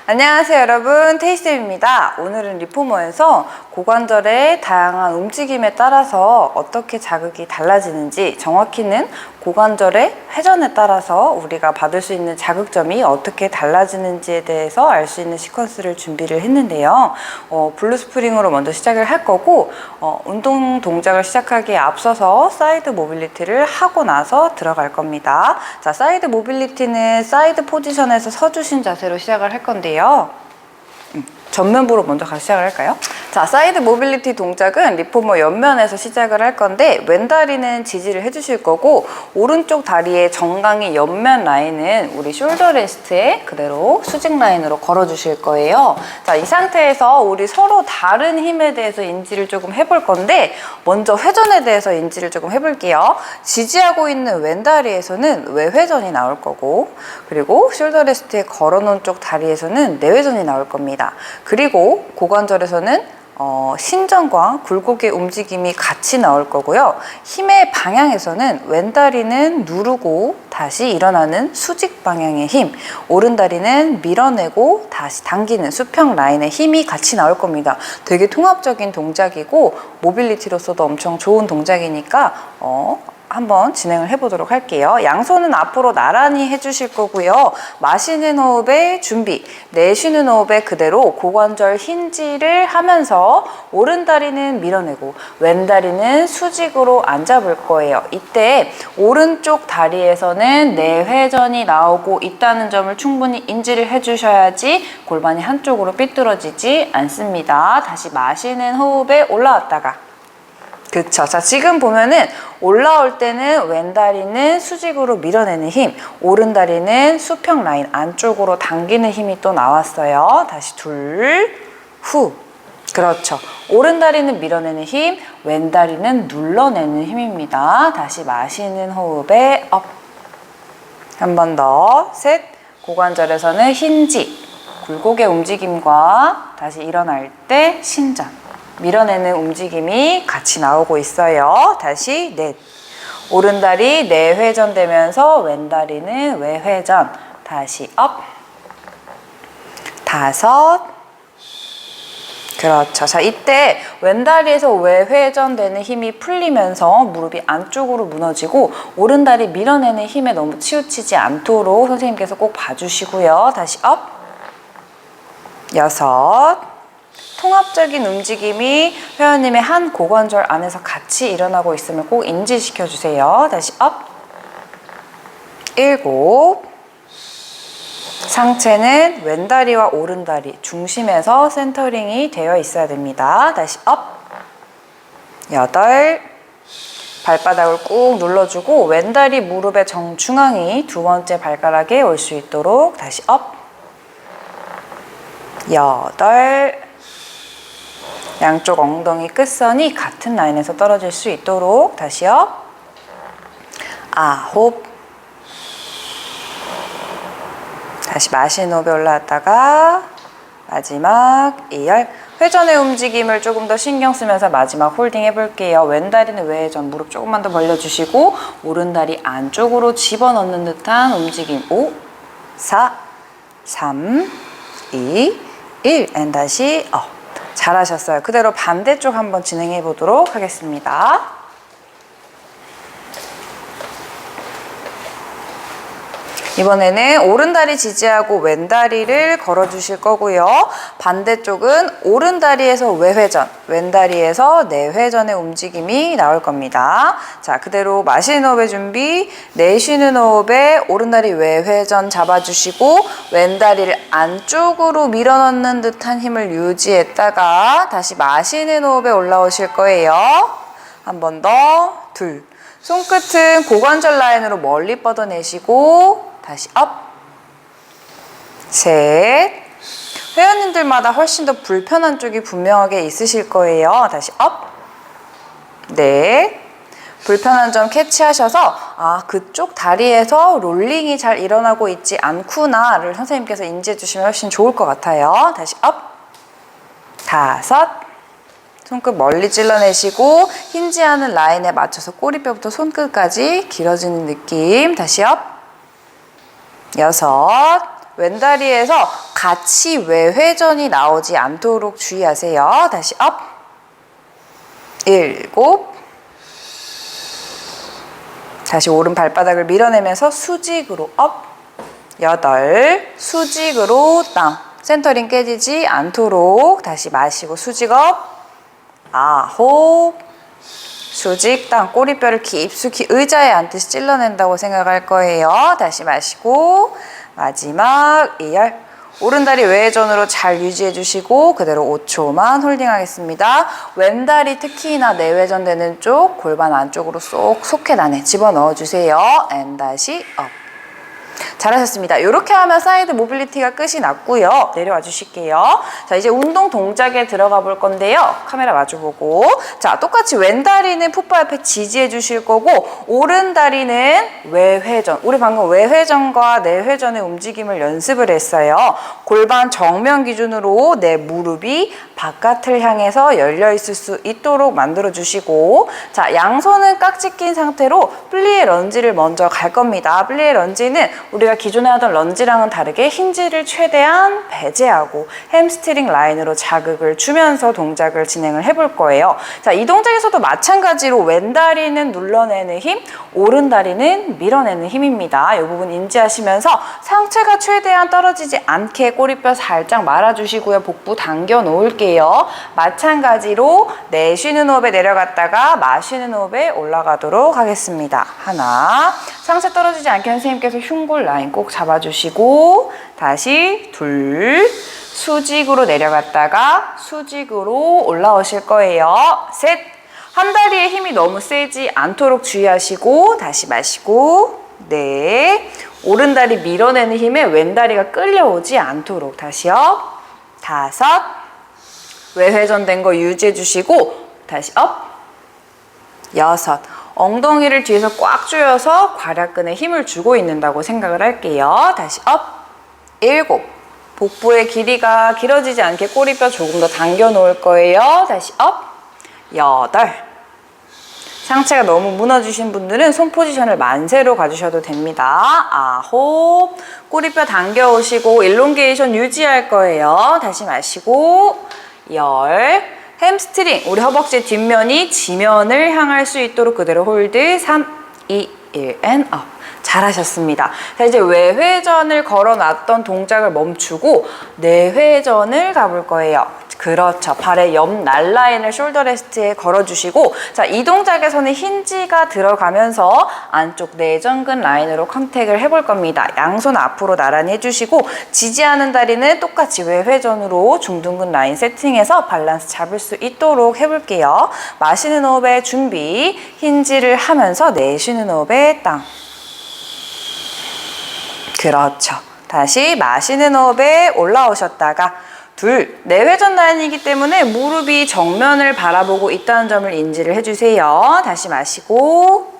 안녕하세요 여러분, 테이쌤입니다. 오늘은 리포머에서 고관절의 다양한 움직임에 따라서 어떻게 자극이 달라지는지, 정확히는 고관절의 회전에 따라서 우리가 받을 수 있는 자극점이 어떻게 달라지는지에 대해서 알 수 있는 시퀀스를 준비를 했는데요. 블루스프링으로 먼저 시작을 할 거고, 운동 동작을 시작하기에 앞서서 사이드 모빌리티를 하고 나서 들어갈 겁니다. 자, 사이드 모빌리티는 사이드 포지션에서 서주신 자세로 시작을 할 건데요. 전면부로 먼저 같이 시작을 할까요? 자, 사이드 모빌리티 동작은 리포머 옆면에서 시작을 할 건데, 왼다리는 지지를 해주실 거고, 오른쪽 다리의 정강이 옆면 라인은 우리 숄더 레스트에 그대로 수직 라인으로 걸어주실 거예요. 자, 이 상태에서 우리 서로 다른 힘에 대해서 인지를 조금 해볼 건데, 먼저 회전에 대해서 인지를 조금 해볼게요. 지지하고 있는 왼다리에서는 외회전이 나올 거고, 그리고 숄더 레스트에 걸어놓은 쪽 다리에서는 내회전이 나올 겁니다. 그리고 고관절에서는 신전과 굴곡의 움직임이 같이 나올 거고요. 힘의 방향에서는 왼다리는 누르고 다시 일어나는 수직 방향의 힘, 오른다리는 밀어내고 다시 당기는 수평 라인의 힘이 같이 나올 겁니다. 되게 통합적인 동작이고 모빌리티로서도 엄청 좋은 동작이니까 한번 진행을 해보도록 할게요. 양손은 앞으로 나란히 해주실 거고요. 마시는 호흡에 준비, 내쉬는 호흡에 그대로 고관절 힌지를 하면서 오른다리는 밀어내고 왼다리는 수직으로 앉아 볼 거예요. 이때 오른쪽 다리에서는 내회전이 나오고 있다는 점을 충분히 인지를 해주셔야지 골반이 한쪽으로 삐뚤어지지 않습니다. 다시 마시는 호흡에 올라왔다가, 그쵸. 자, 지금 보면은 올라올 때는 왼다리는 수직으로 밀어내는 힘, 오른다리는 수평 라인 안쪽으로 당기는 힘이 또 나왔어요. 다시 둘, 후. 그렇죠. 오른다리는 밀어내는 힘, 왼다리는 눌러내는 힘입니다. 다시 마시는 호흡에 업. 한 번 더, 셋. 고관절에서는 힌지, 굴곡의 움직임과 다시 일어날 때 신전, 밀어내는 움직임이 같이 나오고 있어요. 다시 넷. 오른다리 내회전 되면서 왼다리는 외회전. 다시 업. 다섯. 그렇죠. 자, 이때 왼다리에서 외회전 되는 힘이 풀리면서 무릎이 안쪽으로 무너지고 오른다리 밀어내는 힘에 너무 치우치지 않도록 선생님께서 꼭 봐주시고요. 다시 업. 여섯. 통합적인 움직임이 회원님의 한 고관절 안에서 같이 일어나고 있음을 꼭 인지시켜 주세요. 다시 업. 일곱. 상체는 왼다리와 오른다리 중심에서 센터링이 되어 있어야 됩니다. 다시 업. 여덟. 발바닥을 꾹 눌러주고 왼다리 무릎의 정중앙이 두 번째 발가락에 올 수 있도록 다시 업. 여덟. 양쪽 엉덩이 끝선이 같은 라인에서 떨어질 수 있도록 다시요. 아홉. 다시 마시는 호흡에 올라왔다가 마지막 이열. 회전의 움직임을 조금 더 신경 쓰면서 마지막 홀딩 해볼게요. 왼다리는 외회전, 무릎 조금만 더 벌려주시고 오른다리 안쪽으로 집어넣는 듯한 움직임. 5, 4, 3, 2, 1. and 다시 업. 잘하셨어요. 그대로 반대쪽 한번 진행해 보도록 하겠습니다. 이번에는 오른다리 지지하고 왼다리를 걸어주실 거고요. 반대쪽은 오른다리에서 외회전, 왼다리에서 내회전의 움직임이 나올 겁니다. 자, 그대로 마시는 호흡의 준비, 내쉬는 호흡에 오른다리 외회전 잡아주시고 왼다리를 안쪽으로 밀어넣는 듯한 힘을 유지했다가 다시 마시는 호흡에 올라오실 거예요. 한 번 더, 둘. 손끝은 고관절 라인으로 멀리 뻗어내시고 다시 업. 셋. 회원님들마다 훨씬 더 불편한 쪽이 분명하게 있으실 거예요. 다시 업. 넷. 불편한 점 캐치하셔서 그쪽 다리에서 롤링이 잘 일어나고 있지 않구나를 선생님께서 인지해 주시면 훨씬 좋을 것 같아요. 다시 업. 다섯. 손끝 멀리 찔러내시고 힌지하는 라인에 맞춰서 꼬리뼈부터 손끝까지 길어지는 느낌. 다시 업. 여섯. 왼다리에서 같이 외회전이 나오지 않도록 주의하세요. 다시 업. 7. 다시 오른 발바닥을 밀어내면서 수직으로 업. 8. 수직으로 다운. 센터링 깨지지 않도록 다시 마시고 수직 업. 9. 수직 다운. 꼬리뼈를 깊숙이 의자에 앉듯이 찔러낸다고 생각할 거예요. 다시 마시고 마지막 2열. 오른다리 외회전으로 잘 유지해 주시고 그대로 5초만 홀딩 하겠습니다. 왼다리 특히나 내회전 되는 쪽 골반 안쪽으로 쏙 소켓 안에 집어넣어 주세요. and 다시 업. 잘하셨습니다. 이렇게 하면 사이드 모빌리티가 끝이 났고요. 내려와 주실게요. 자, 이제 운동 동작에 들어가 볼 건데요. 카메라 마주보고. 자, 똑같이 왼다리는 풋바 옆에 지지해 주실 거고 오른다리는 외회전. 우리 방금 외회전과 내회전의 움직임을 연습을 했어요. 골반 정면 기준으로 내 무릎이 바깥을 향해서 열려 있을 수 있도록 만들어 주시고 자, 양손은 깍지 낀 상태로 플리에 런지를 먼저 갈 겁니다. 플리에 런지는 우리가 기존에 하던 런지랑은 다르게 힌지를 최대한 배제하고 햄스트링 라인으로 자극을 주면서 동작을 진행을 해볼 거예요. 자, 이 동작에서도 마찬가지로 왼다리는 눌러내는 힘, 오른다리는 밀어내는 힘입니다. 이 부분 인지하시면서 상체가 최대한 떨어지지 않게 꼬리뼈 살짝 말아주시고요. 복부 당겨 놓을게요. 마찬가지로 내쉬는 호흡에 내려갔다가 마시는 호흡에 올라가도록 하겠습니다. 하나, 상체 떨어지지 않게 선생님께서 흉골 라인 꼭 잡아주시고 다시 둘, 수직으로 내려갔다가 수직으로 올라오실 거예요. 셋, 한 다리에 힘이 너무 세지 않도록 주의하시고 다시 마시고 넷, 오른다리 밀어내는 힘에 왼다리가 끌려오지 않도록 다시요. 다섯, 외회전된 거 유지해 주시고 다시 업. 여섯, 엉덩이를 뒤에서 꽉 조여서 괄약근에 힘을 주고 있는다고 생각을 할게요. 다시 업. 7, 복부의 길이가 길어지지 않게 꼬리뼈 조금 더 당겨 놓을 거예요. 다시 업. 8, 상체가 너무 무너지신 분들은 손 포지션을 만세로 가주셔도 됩니다. 9, 꼬리뼈 당겨 오시고 일롱게이션 유지할 거예요. 다시 마시고 10, 햄스트링, 우리 허벅지 뒷면이 지면을 향할 수 있도록 그대로 홀드. 3, 2, 1, and up. 잘하셨습니다. 자, 이제 외회전을 걸어놨던 동작을 멈추고 내회전을 가볼 거예요. 그렇죠. 발의 옆 날라인을 숄더 레스트에 걸어주시고 자, 이 동작에서는 힌지가 들어가면서 안쪽 내전근 라인으로 컨택을 해볼 겁니다. 양손 앞으로 나란히 해주시고 지지하는 다리는 똑같이 외회전으로 중둔근 라인 세팅해서 밸런스 잡을 수 있도록 해볼게요. 마시는 호흡에 준비, 힌지를 하면서 내쉬는 호흡에 땅. 그렇죠. 다시 마시는 호흡에 올라오셨다가 둘, 내회전 라인이기 때문에 무릎이 정면을 바라보고 있다는 점을 인지를 해주세요. 다시 마시고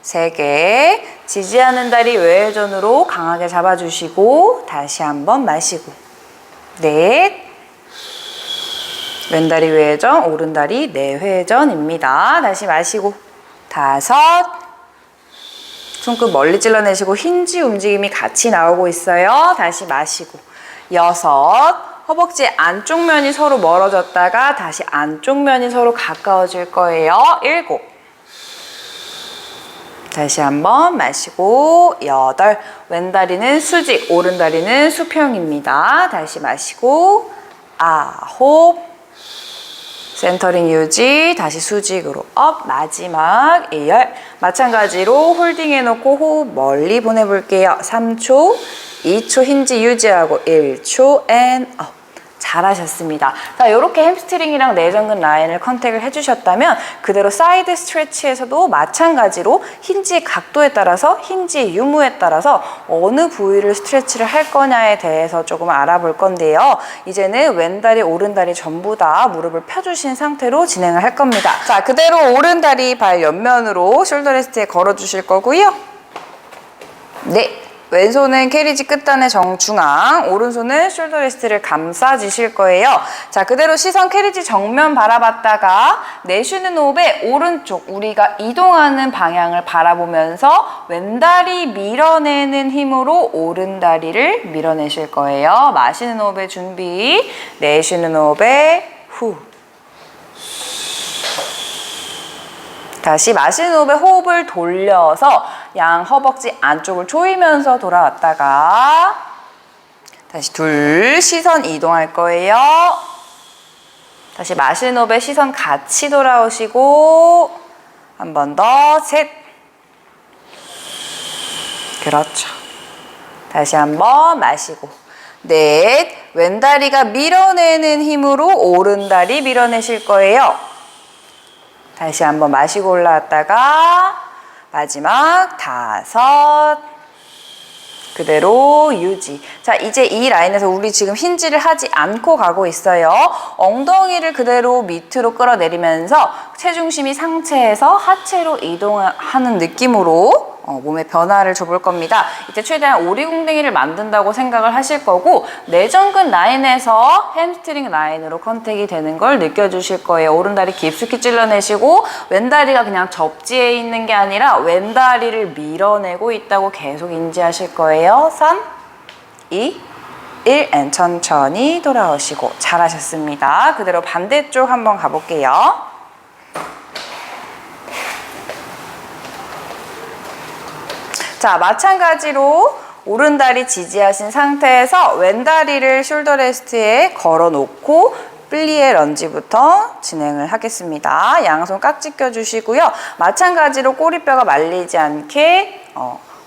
3개, 지지하는 다리 외회전으로 강하게 잡아주시고 다시 한번 마시고 넷, 왼다리 외회전, 오른다리 내회전입니다. 다시 마시고 5, 손끝 멀리 찔러내시고 힌지 움직임이 같이 나오고 있어요. 다시 마시고 6, 허벅지 안쪽 면이 서로 멀어졌다가 다시 안쪽 면이 서로 가까워질 거예요. 7, 다시 한번 마시고 8, 왼다리는 수직, 오른다리는 수평입니다. 다시 마시고 9, 센터링 유지, 다시 수직으로 업, 마지막 2열. 마찬가지로 홀딩 해놓고 호흡 멀리 보내볼게요. 3초, 2초 힌지 유지하고 1초 and up. 잘하셨습니다. 자, 이렇게 햄스트링이랑 내전근 라인을 컨택을 해주셨다면 그대로 사이드 스트레치에서도 마찬가지로 힌지의 각도에 따라서 힌지의 유무에 따라서 어느 부위를 스트레치를 할 거냐에 대해서 조금 알아볼 건데요. 이제는 왼다리, 오른다리 전부 다 무릎을 펴주신 상태로 진행을 할 겁니다. 자, 그대로 오른다리 발 옆면으로 숄더 레스트에 걸어주실 거고요. 네. 왼손은 캐리지 끝단의 정중앙, 오른손은 숄더 레스트를 감싸주실 거예요. 자, 그대로 시선 캐리지 정면 바라봤다가 내쉬는 호흡에 오른쪽, 우리가 이동하는 방향을 바라보면서 왼다리 밀어내는 힘으로 오른다리를 밀어내실 거예요. 마시는 호흡에 준비, 내쉬는 호흡에 후. 다시 마시는 호흡에 호흡을 돌려서 양 허벅지 안쪽을 조이면서 돌아왔다가 다시 둘, 시선 이동할 거예요. 다시 마시는 호흡에 시선 같이 돌아오시고 한 번 더, 셋. 그렇죠. 다시 한 번 마시고 넷. 왼다리가 밀어내는 힘으로 오른다리 밀어내실 거예요. 다시 한번 마시고 올라왔다가 마지막 다섯. 그대로 유지. 자, 이제 이 라인에서 우리 지금 힌지를 하지 않고 가고 있어요. 엉덩이를 그대로 밑으로 끌어내리면서 체중심이 상체에서 하체로 이동하는 느낌으로 몸의 변화를 줘볼 겁니다. 이때 최대한 오리궁뎅이를 만든다고 생각을 하실 거고 내전근 라인에서 햄스트링 라인으로 컨택이 되는 걸 느껴주실 거예요. 오른다리 깊숙이 찔러내시고 왼다리가 그냥 접지에 있는 게 아니라 왼다리를 밀어내고 있다고 계속 인지하실 거예요. 3, 2, 1, and 천천히 돌아오시고 잘하셨습니다. 그대로 반대쪽 한번 가볼게요. 자, 마찬가지로 오른다리 지지하신 상태에서 왼다리를 숄더 레스트에 걸어놓고 플리에 런지부터 진행을 하겠습니다. 양손 깍지 껴주시고요. 마찬가지로 꼬리뼈가 말리지 않게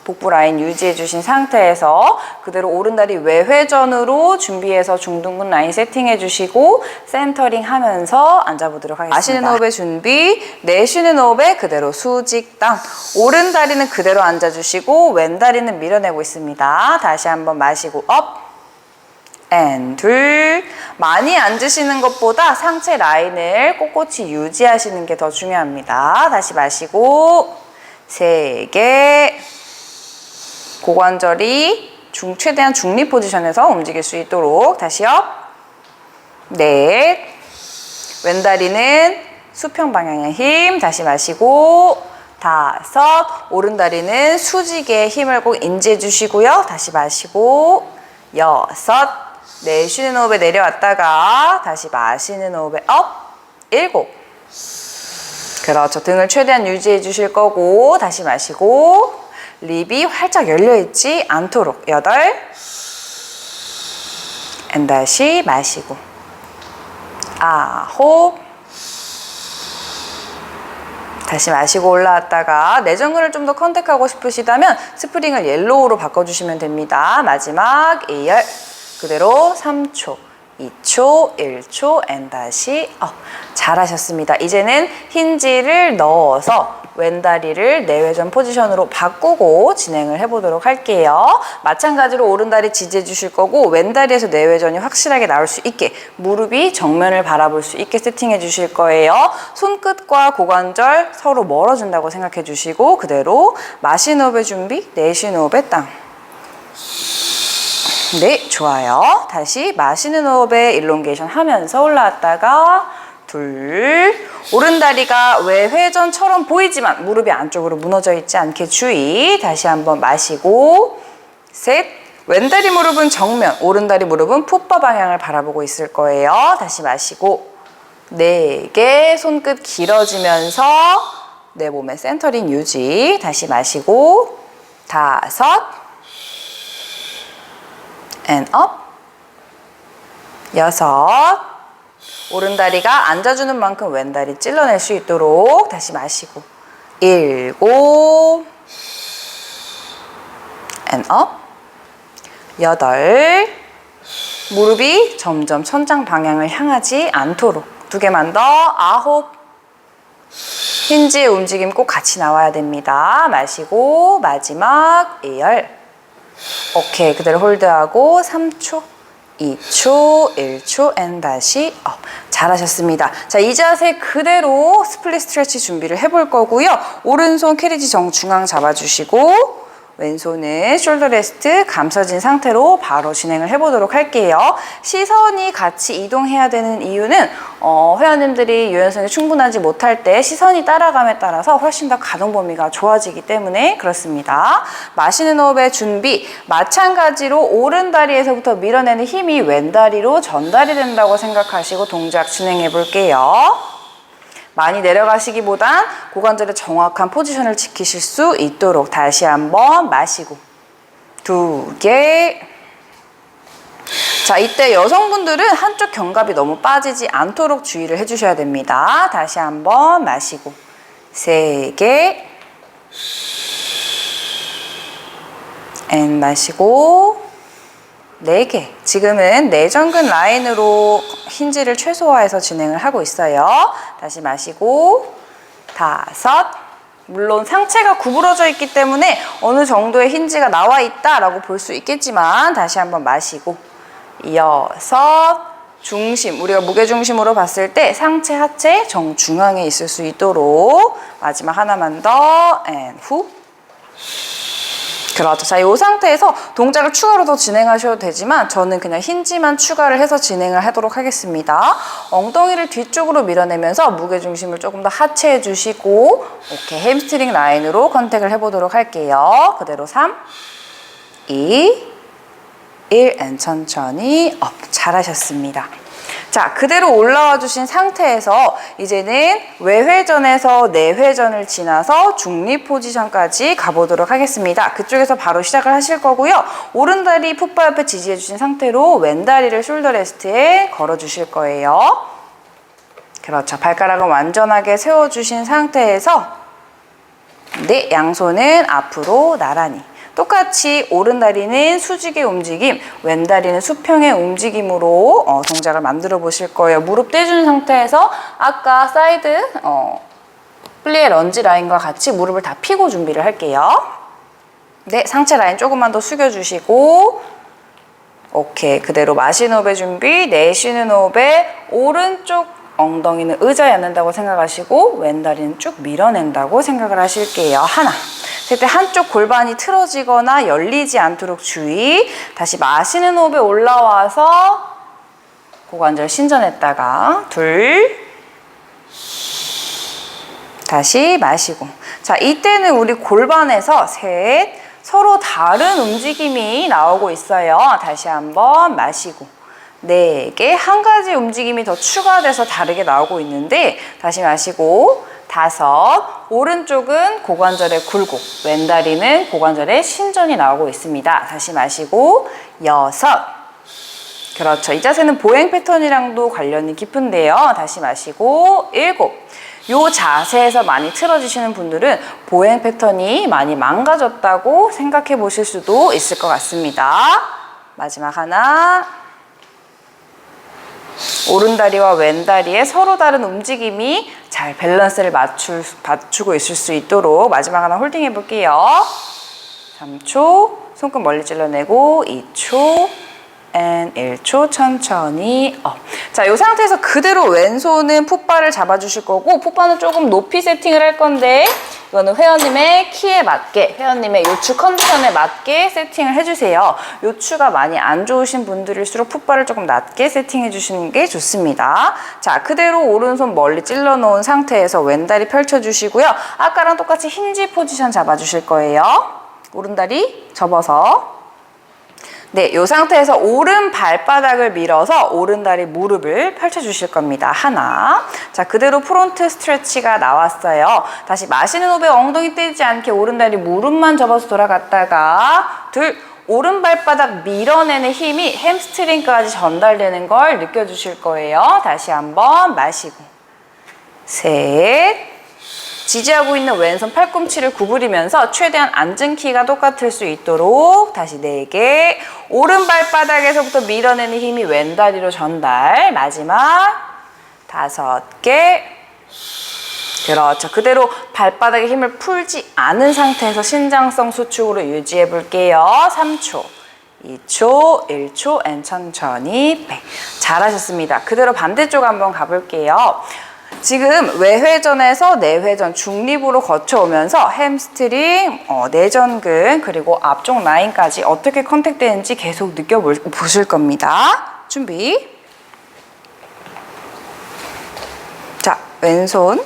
복부 라인 유지해 주신 상태에서 그대로 오른다리 외회전으로 준비해서 중둔근 라인 세팅해 주시고 센터링 하면서 앉아보도록 하겠습니다. 마시는 호흡에 준비, 내쉬는 호흡에 그대로 수직 땅. 오른다리는 그대로 앉아주시고 왼다리는 밀어내고 있습니다. 다시 한번 마시고 업, 앤 둘. 많이 앉으시는 것보다 상체 라인을 꼿꼿이 유지하시는 게 더 중요합니다. 다시 마시고 세 개. 고관절이 최대한 중립 포지션에서 움직일 수 있도록 다시 업, 넷. 왼다리는 수평 방향의 힘. 다시 마시고 다섯. 오른다리는 수직에 힘을 꼭 인지해 주시고요. 다시 마시고 여섯. 내쉬는 호흡에 내려왔다가 다시 마시는 호흡에 업, 일곱. 그렇죠. 등을 최대한 유지해 주실 거고 다시 마시고 립이 활짝 열려있지 않도록 8. 다시 마시고 9. 다시 마시고 올라왔다가 내전근을 좀 더 컨택하고 싶으시다면 스프링을 옐로우로 바꿔주시면 됩니다. 마지막 2열. 그대로 3초, 2초, 1초, 다시 잘하셨습니다. 이제는 힌지를 넣어서 왼다리를 내외전 포지션으로 바꾸고 진행을 해보도록 할게요. 마찬가지로 오른다리 지지해 주실 거고 왼다리에서 내외전이 확실하게 나올 수 있게 무릎이 정면을 바라볼 수 있게 세팅해 주실 거예요. 손끝과 고관절 서로 멀어진다고 생각해 주시고 그대로 마시는 호흡의 준비, 내쉬는 호흡의 땅. 네, 좋아요. 다시 마시는 호흡에 일롱게이션 하면서 올라왔다가 둘. 오른다리가 외회전처럼 보이지만 무릎이 안쪽으로 무너져 있지 않게 주의. 다시 한번 마시고 셋. 왼다리 무릎은 정면, 오른다리 무릎은 풋바 방향을 바라보고 있을 거예요. 다시 마시고 네 개. 손끝 길어지면서 내 몸의 센터링 유지. 다시 마시고 다섯. and up. 여섯. 오른다리가 앉아주는 만큼 왼다리 찔러낼 수 있도록 다시 마시고 일곱. and up. 여덟. 무릎이 점점 천장 방향을 향하지 않도록 2개만 더. 아홉. 힌지의 움직임 꼭 같이 나와야 됩니다. 마시고 마지막 2열. 오케이, 그대로 홀드하고 3초, 2초, 1초, 다시 업. 잘하셨습니다. 자, 이 자세 그대로 스플릿 스트레치 준비를 해볼 거고요. 오른손 캐리지 정중앙 잡아주시고 왼손은 숄더 레스트 감싸진 상태로 바로 진행을 해보도록 할게요. 시선이 같이 이동해야 되는 이유는 회원님들이 유연성이 충분하지 못할 때 시선이 따라감에 따라서 훨씬 더 가동 범위가 좋아지기 때문에 그렇습니다. 마시는 호흡의 준비, 마찬가지로 오른 다리에서부터 밀어내는 힘이 왼 다리로 전달이 된다고 생각하시고 동작 진행해 볼게요. 많이 내려가시기보단 고관절의 정확한 포지션을 지키실 수 있도록 다시 한번 마시고 2개. 자, 이때 여성분들은 한쪽 견갑이 너무 빠지지 않도록 주의를 해주셔야 됩니다. 다시 한번 마시고 3개. 마시고 4개. 지금은 내전근 라인으로 힌지를 최소화해서 진행을 하고 있어요. 다시 마시고 5. 물론 상체가 구부러져 있기 때문에 어느 정도의 힌지가 나와 있다라고 볼 수 있겠지만 다시 한번 마시고 6. 중심, 우리가 무게중심으로 봤을 때 상체, 하체 정중앙에 있을 수 있도록 마지막 하나만 더 후. 그렇죠. 자, 이 상태에서 동작을 추가로 더 진행하셔도 되지만 저는 그냥 힌지만 추가를 해서 진행을 하도록 하겠습니다. 엉덩이를 뒤쪽으로 밀어내면서 무게중심을 조금 더 하체해 주시고 오케이, 햄스트링 라인으로 컨택을 해보도록 할게요. 그대로 3, 2, 1 천천히 업. 잘하셨습니다. 자, 그대로 올라와 주신 상태에서 이제는 외회전에서 내회전을 지나서 중립 포지션까지 가보도록 하겠습니다. 그쪽에서 바로 시작을 하실 거고요. 오른다리 풋바 옆에 지지해 주신 상태로 왼다리를 숄더 레스트에 걸어 주실 거예요. 그렇죠. 발가락은 완전하게 세워주신 상태에서 네, 양손은 앞으로 나란히. 똑같이 오른다리는 수직의 움직임, 왼다리는 수평의 움직임으로 동작을 만들어 보실 거예요. 무릎 떼준 상태에서 아까 사이드 플리에 런지 라인과 같이 무릎을 다 펴고 준비를 할게요. 네, 상체 라인 조금만 더 숙여주시고 오케이, 그대로 마시는 호흡의 준비, 내쉬는 호흡에 오른쪽 엉덩이는 의자에 앉는다고 생각하시고 왼다리는 쭉 밀어낸다고 생각을 하실게요. 하나. 셋때 한쪽 골반이 틀어지거나 열리지 않도록 주의. 다시 마시는 호흡에 올라와서 고관절 신전했다가 2. 다시 마시고. 자, 이때는 우리 골반에서 3. 서로 다른 움직임이 나오고 있어요. 다시 한번 마시고. 4개. 한 가지 움직임이 더 추가돼서 다르게 나오고 있는데 다시 마시고 5. 오른쪽은 고관절의 굴곡, 왼다리는 고관절의 신전이 나오고 있습니다. 다시 마시고 6. 그렇죠. 이 자세는 보행 패턴이랑도 관련이 깊은데요. 다시 마시고 7. 요 자세에서 많이 틀어지시는 분들은 보행 패턴이 많이 망가졌다고 생각해 보실 수도 있을 것 같습니다. 마지막 하나. 오른다리와 왼다리의 서로 다른 움직임이 잘 밸런스를 맞추고 있을 수 있도록 마지막 하나 홀딩 해볼게요. 3초, 손끝 멀리 찔러내고 2초, 1초 천천히 업. 자, 이 상태에서 그대로 왼손은 풋바를 잡아주실 거고 풋바는 조금 높이 세팅을 할 건데 이거는 회원님의 키에 맞게, 회원님의 요추 컨디션에 맞게 세팅을 해주세요. 요추가 많이 안 좋으신 분들일수록 풋바를 조금 낮게 세팅해 주시는 게 좋습니다. 자, 그대로 오른손 멀리 찔러 놓은 상태에서 왼다리 펼쳐주시고요. 아까랑 똑같이 힌지 포지션 잡아주실 거예요. 오른다리 접어서 네, 이 상태에서 오른 발바닥을 밀어서 오른다리 무릎을 펼쳐주실 겁니다. 하나. 자, 그대로 프론트 스트레치가 나왔어요. 다시 마시는 호흡에 엉덩이 떼지 않게 오른다리 무릎만 접어서 돌아갔다가 2. 오른 발바닥 밀어내는 힘이 햄스트링까지 전달되는 걸 느껴주실 거예요. 다시 한번 마시고 3. 지지하고 있는 왼손 팔꿈치를 구부리면서 최대한 앉은 키가 똑같을 수 있도록 다시 4개. 오른 발바닥에서부터 밀어내는 힘이 왼다리로 전달. 마지막 5개. 그렇죠. 그대로 발바닥에 힘을 풀지 않은 상태에서 신장성 수축으로 유지해 볼게요. 3초, 2초, 1초, 천천히 백. 잘하셨습니다. 그대로 반대쪽 한번 가볼게요. 지금 외회전에서 내회전 중립으로 거쳐오면서 햄스트링, 내전근 그리고 앞쪽 라인까지 어떻게 컨택되는지 계속 느껴보실 겁니다. 준비. 자, 왼손,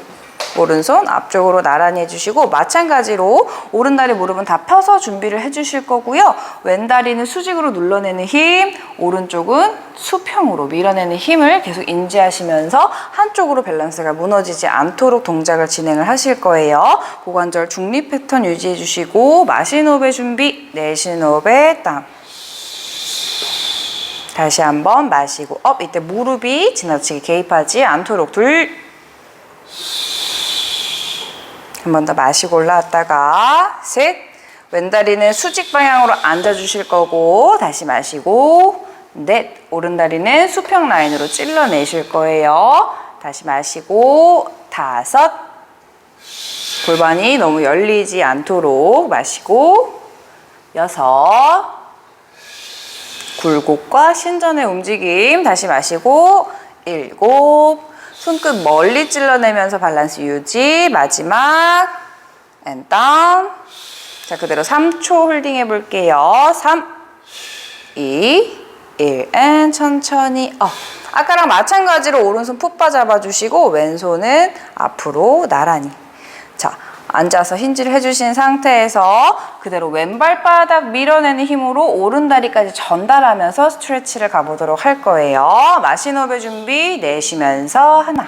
오른손 앞쪽으로 나란히 해주시고 마찬가지로 오른다리 무릎은 다 펴서 준비를 해주실 거고요. 왼다리는 수직으로 눌러내는 힘, 오른쪽은 수평으로 밀어내는 힘을 계속 인지하시면서 한쪽으로 밸런스가 무너지지 않도록 동작을 진행을 하실 거예요. 고관절 중립 패턴 유지해 주시고 마시는 호흡의 준비, 내쉬는 호흡의 땅. 다시 한번 마시고 업. 이때 무릎이 지나치게 개입하지 않도록 둘. 한 번 더 마시고 올라왔다가 셋. 왼다리는 수직 방향으로 앉아주실 거고 다시 마시고 넷. 오른다리는 수평 라인으로 찔러내실 거예요. 다시 마시고 다섯. 골반이 너무 열리지 않도록 마시고 여섯. 굴곡과 신전의 움직임 다시 마시고 일곱. 손끝 멀리 찔러내면서 밸런스 유지. 마지막 and down. 자, 그대로 3초 홀딩 해볼게요. 3, 2, 1 and 천천히 업. 아까랑 마찬가지로 오른손 풋바 잡아주시고 왼손은 앞으로 나란히. 자, 앉아서 힌지를 해주신 상태에서 그대로 왼발바닥 밀어내는 힘으로 오른다리까지 전달하면서 스트레치를 가보도록 할 거예요. 마시는 호흡의 준비, 내쉬면서 하나.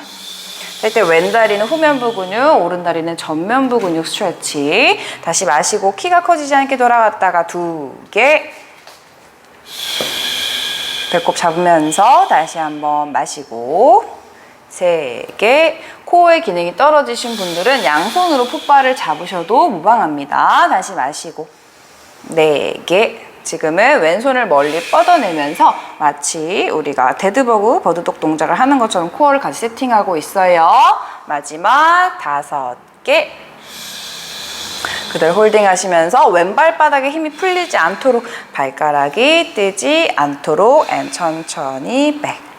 이때 왼다리는 후면부 근육, 오른다리는 전면부 근육 스트레치. 다시 마시고 키가 커지지 않게 돌아갔다가 2개. 배꼽 잡으면서 다시 한번 마시고 3개. 코어의 기능이 떨어지신 분들은 양손으로 풋바를 잡으셔도 무방합니다. 다시 마시고 4개. 지금은 왼손을 멀리 뻗어내면서 마치 우리가 데드버그 버드독 동작을 하는 것처럼 코어를 같이 세팅하고 있어요. 마지막 5개. 그대로 홀딩 하시면서 왼발 바닥에 힘이 풀리지 않도록 발가락이 뜨지 않도록 천천히 백.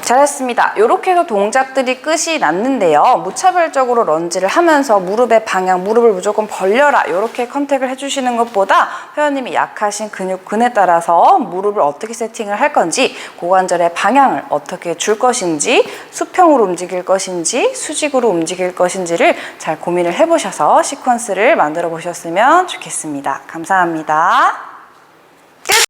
잘했습니다. 이렇게 해서 동작들이 끝이 났는데요. 무차별적으로 런지를 하면서 무릎의 방향, 무릎을 무조건 벌려라 이렇게 컨택을 해주시는 것보다 회원님이 약하신 근육근에 따라서 무릎을 어떻게 세팅을 할 건지, 고관절의 방향을 어떻게 줄 것인지, 수평으로 움직일 것인지 수직으로 움직일 것인지를 잘 고민을 해보셔서 시퀀스를 만들어 보셨으면 좋겠습니다. 감사합니다.